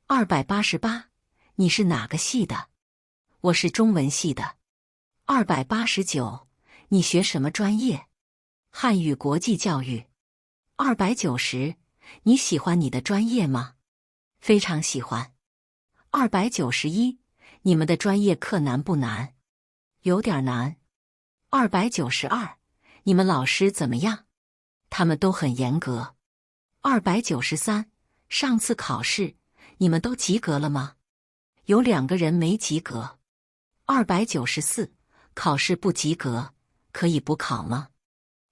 288，你是哪个系的？我是中文系的。289，你学什么专业？汉语国际教育。290，你喜欢你的专业吗？非常喜欢。291，你们的专业课难不难？有点难。292，你们老师怎么样？他们都很严格。293，上次考试你们都及格了吗？有2个人没及格。294，考试不及格，可以补考吗？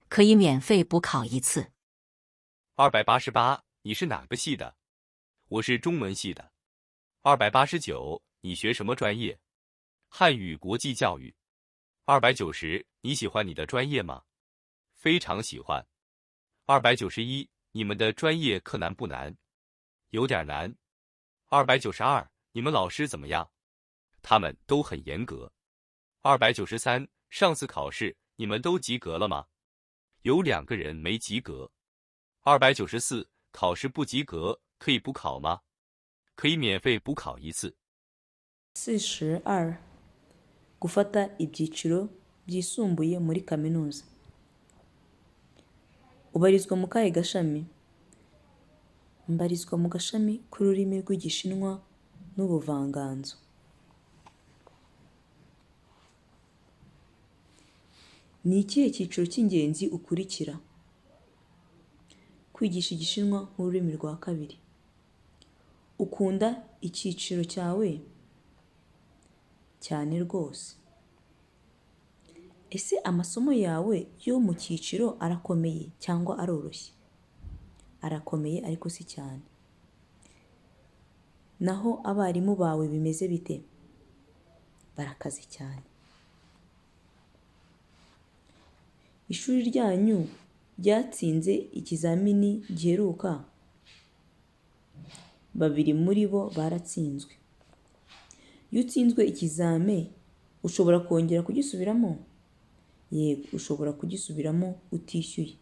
可以免费补考一次。288，你是哪个系的？我是中文系的。289，你学什么专业？汉语国际教育。290，你喜欢你的专业吗？非常喜欢。291，你们的专业课难不难？有点难。292，你们老师怎么样？他们都很严格。293，上次考试你们都及格了吗？有2个人没及格。294，考试不及格可以补考吗？可以免费补考一次。42. Gufata ibyiciro byisumbuye muri kaminuza. Ubarizwa mu kahe gashami? Mbarizwa mu gashami k'ururimi rw'Igishinwa n'ubuvanganzo. Ni ikihe cyiciro cy'ingenzi ukurikira? Kwigisha Igishinwa nk'ururimi rwa kabiri. Ukunda icyiciro cyawe? Cyane rwose. Ese amasomo yawe yo mu cyiciro arakomeye cyangwa aroroshye? Arakomeye ariko si cyane. Naho abarimu bawe bimeze bite? Barakaze cyane. Ishuri ryanyu ryatsinze ikizamini giheruka? 2 muri bo baratsinzwe. Iyo utsinzwe ikizame ushobora kongera kugisubiramo? Yego, ushobora kugisubiramo utishyuye.